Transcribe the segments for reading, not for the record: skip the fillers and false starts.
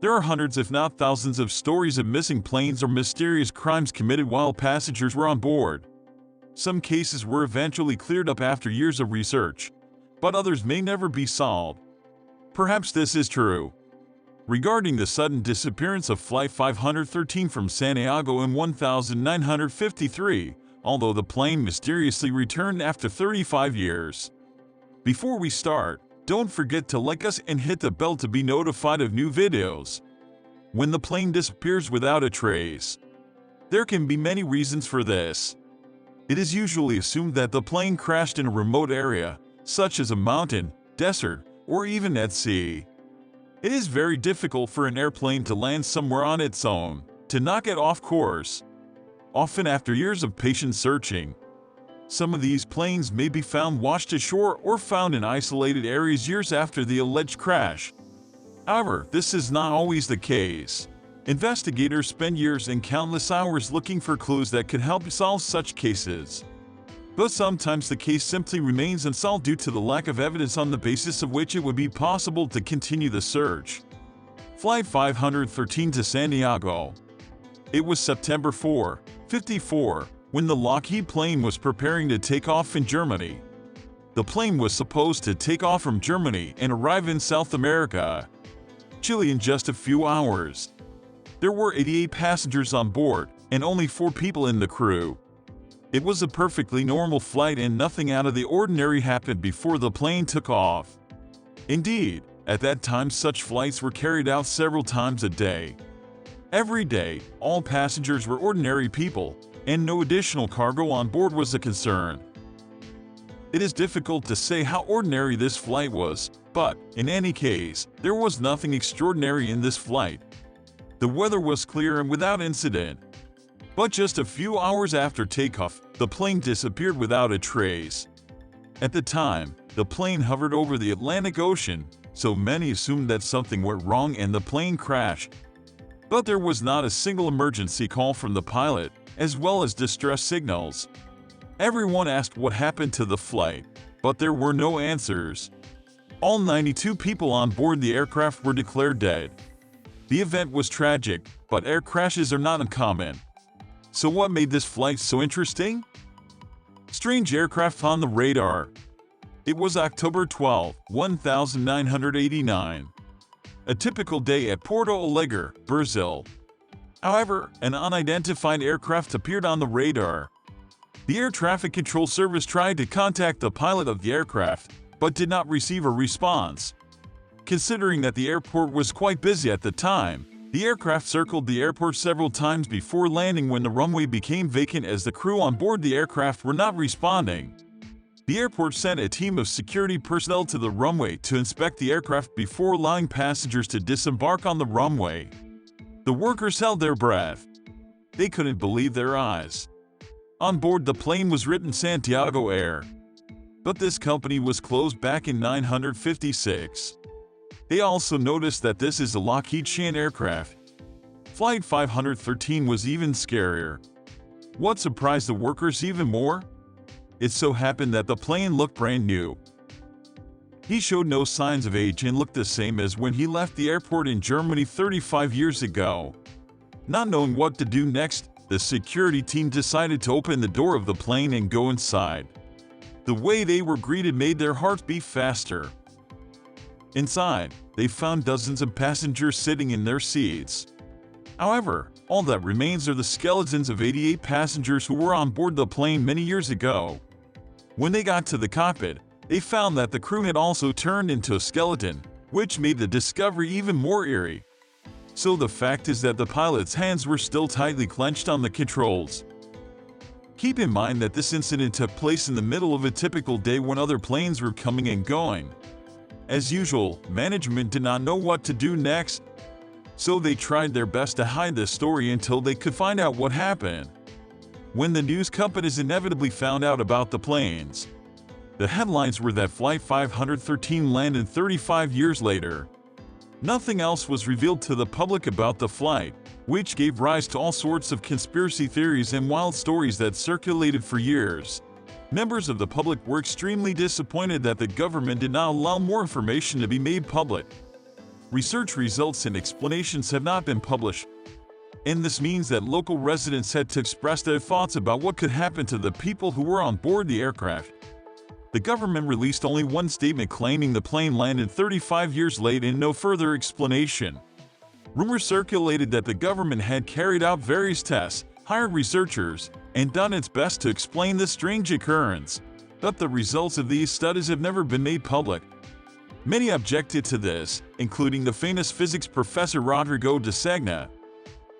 There are hundreds if not thousands of stories of missing planes or mysterious crimes committed while passengers were on board. Some cases were eventually cleared up after years of research, but others may never be solved. Perhaps this is true. Regarding the sudden disappearance of Flight 513 from Santiago in 1953, although the plane mysteriously returned after 35 years. Before we start, don't forget to like us and hit the bell to be notified of new videos. When the plane disappears without a trace, there can be many reasons for this. It is usually assumed that the plane crashed in a remote area, such as a mountain, desert, or even at sea. It is very difficult for an airplane to land somewhere on its own, to not get off course. Often after years of patient searching, some of these planes may be found washed ashore or found in isolated areas years after the alleged crash. However, this is not always the case. Investigators spend years and countless hours looking for clues that could help solve such cases. But sometimes the case simply remains unsolved due to the lack of evidence on the basis of which it would be possible to continue the search. Flight 513 to Santiago. It was September 4, 1954, when the Lockheed plane was preparing to take off in Germany. The plane was supposed to take off from Germany and arrive in South America, Chile, in just a few hours. There were 88 passengers on board and only 4 people in the crew. It was a perfectly normal flight and nothing out of the ordinary happened before the plane took off. Indeed, at that time such flights were carried out several times a day. Every day, all passengers were ordinary people, and no additional cargo on board was a concern. It is difficult to say how ordinary this flight was, but, in any case, there was nothing extraordinary in this flight. The weather was clear and without incident. But just a few hours after takeoff, the plane disappeared without a trace. At the time, the plane hovered over the Atlantic Ocean, so many assumed that something went wrong and the plane crashed. But there was not a single emergency call from the pilot, as well as distress signals. Everyone asked what happened to the flight, but there were no answers. All 92 people on board the aircraft were declared dead. The event was tragic, but air crashes are not uncommon. So what made this flight so interesting? Strange aircraft on the radar. It was October 12, 1989. A typical day at Porto Alegre, Brazil. However, an unidentified aircraft appeared on the radar. The Air Traffic Control Service tried to contact the pilot of the aircraft, but did not receive a response. Considering that the airport was quite busy at the time, the aircraft circled the airport several times before landing when the runway became vacant as the crew on board the aircraft were not responding. The airport sent a team of security personnel to the runway to inspect the aircraft before allowing passengers to disembark on the runway. The workers held their breath. They couldn't believe their eyes. On board the plane was written Santiago Air. But this company was closed back in 1956. They also noticed that this is a Lockheed Shan aircraft. Flight 513 was even scarier. What surprised the workers even more? It so happened that the plane looked brand new. He showed no signs of age and looked the same as when he left the airport in Germany 35 years ago. Not knowing what to do next, the security team decided to open the door of the plane and go inside. The way they were greeted made their hearts beat faster. Inside, they found dozens of passengers sitting in their seats. However, all that remains are the skeletons of 88 passengers who were on board the plane many years ago. When they got to the cockpit, they found that the crew had also turned into a skeleton, which made the discovery even more eerie. So the fact is that the pilot's hands were still tightly clenched on the controls. Keep in mind that this incident took place in the middle of a typical day when other planes were coming and going. As usual, management did not know what to do next, so they tried their best to hide the story until they could find out what happened. When the news companies inevitably found out about the planes, the headlines were that Flight 513 landed 35 years later. Nothing else was revealed to the public about the flight, which gave rise to all sorts of conspiracy theories and wild stories that circulated for years. Members of the public were extremely disappointed that the government did not allow more information to be made public. Research results and explanations have not been published, and this means that local residents had to express their thoughts about what could happen to the people who were on board the aircraft. The government released only one statement claiming the plane landed 35 years late and no further explanation. Rumors circulated that the government had carried out various tests, hired researchers, and done its best to explain this strange occurrence, but the results of these studies have never been made public. Many objected to this, including the famous physics professor Rodrigo de Segna.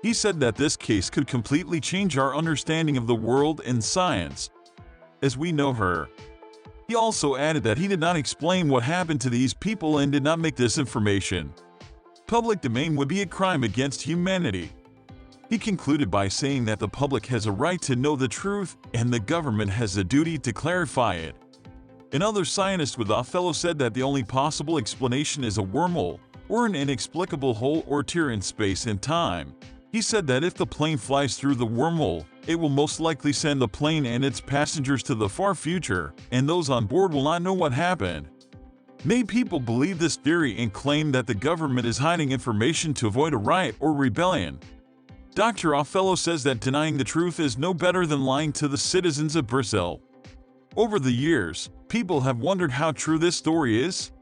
He said that this case could completely change our understanding of the world and science as we know her. He also added that he did not explain what happened to these people and did not make this information public domain would be a crime against humanity. He concluded by saying that the public has a right to know the truth and the government has a duty to clarify it. Another scientist with Othello said that the only possible explanation is a wormhole, or an inexplicable hole or tear in space and time. He said that if the plane flies through the wormhole, it will most likely send the plane and its passengers to the far future, and those on board will not know what happened. Many people believe this theory and claim that the government is hiding information to avoid a riot or rebellion. Dr. Othello says that denying the truth is no better than lying to the citizens of Brazil. Over the years, people have wondered how true this story is.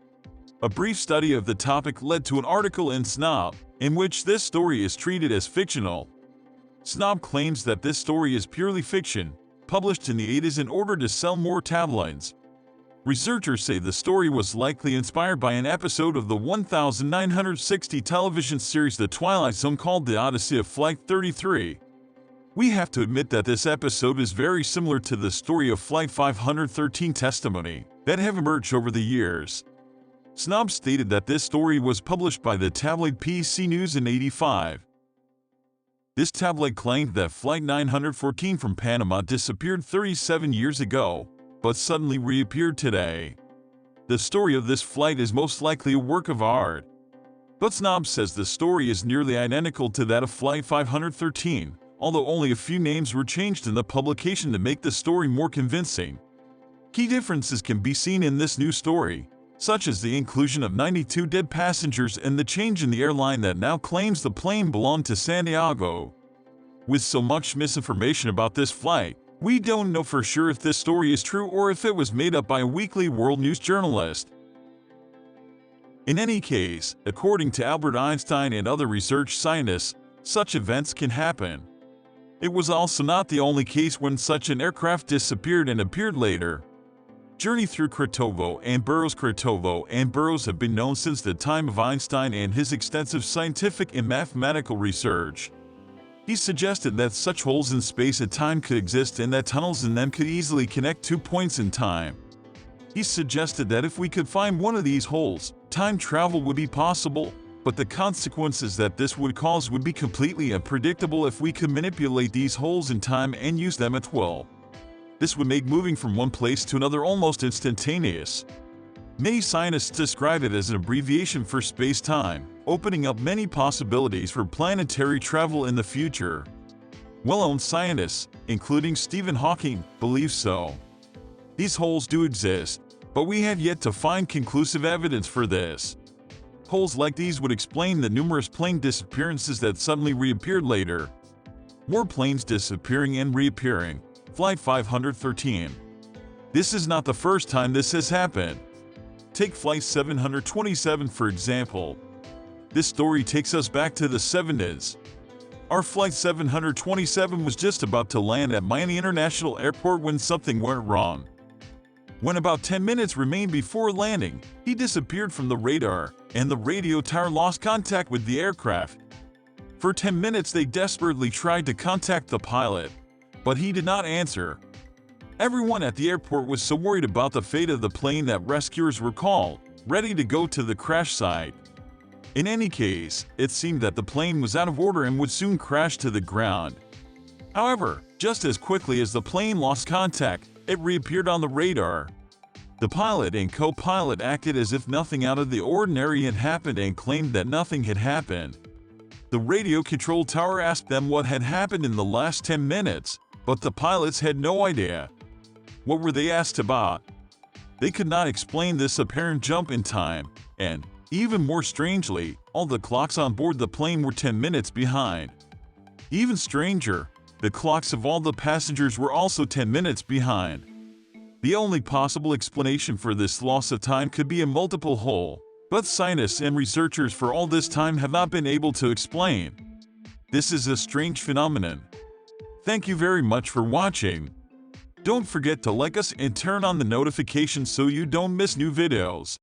A brief study of the topic led to an article in Snob, in which this story is treated as fictional. Snob claims that this story is purely fiction, published in the 80s in order to sell more tabloids. Researchers say the story was likely inspired by an episode of the 1960 television series The Twilight Zone called The Odyssey of Flight 33. We have to admit that this episode is very similar to the story of Flight 513 testimony that have emerged over the years. Snob stated that this story was published by the tabloid PC News in '85. This tabloid claimed that Flight 914 from Panama disappeared 37 years ago, but suddenly reappeared today. The story of this flight is most likely a work of art. But Snob says the story is nearly identical to that of Flight 513, although only a few names were changed in the publication to make the story more convincing. Key differences can be seen in this new story, such as the inclusion of 92 dead passengers and the change in the airline that now claims the plane belonged to Santiago. With so much misinformation about this flight, we don't know for sure if this story is true or if it was made up by a weekly world news journalist. In any case, according to Albert Einstein and other research scientists, such events can happen. It was also not the only case when such an aircraft disappeared and appeared later. Journey through Kretovo and Burrows have been known since the time of Einstein and his extensive scientific and mathematical research. He suggested that such holes in space and time could exist and that tunnels in them could easily connect 2 points in time. He suggested that if we could find one of these holes, time travel would be possible, but the consequences that this would cause would be completely unpredictable if we could manipulate these holes in time and use them at will. This would make moving from one place to another almost instantaneous. Many scientists describe it as an abbreviation for space-time, opening up many possibilities for planetary travel in the future. Well-known scientists, including Stephen Hawking, believe so. These holes do exist, but we have yet to find conclusive evidence for this. Holes like these would explain the numerous plane disappearances that suddenly reappeared later. More planes disappearing and reappearing. Flight 513. This is not the first time this has happened. Take Flight 727 for example. This story takes us back to the 70s. Our Flight 727 was just about to land at Miami International Airport when something went wrong. When about 10 minutes remained before landing, he disappeared from the radar, and the radio tower lost contact with the aircraft. For 10 minutes they desperately tried to contact the pilot, but he did not answer. Everyone at the airport was so worried about the fate of the plane that rescuers were called, ready to go to the crash site. In any case, it seemed that the plane was out of order and would soon crash to the ground. However, just as quickly as the plane lost contact, it reappeared on the radar. The pilot and co-pilot acted as if nothing out of the ordinary had happened and claimed that nothing had happened. The radio control tower asked them what had happened in the last 10 minutes, but the pilots had no idea. What were they asked about? They could not explain this apparent jump in time, and Even more strangely, all the clocks on board the plane were 10 minutes behind. Even stranger, the clocks of all the passengers were also 10 minutes behind. The only possible explanation for this loss of time could be a multiple hole, but scientists and researchers for all this time have not been able to explain. This is a strange phenomenon. Thank you very much for watching. Don't forget to like us and turn on the notifications so you don't miss new videos.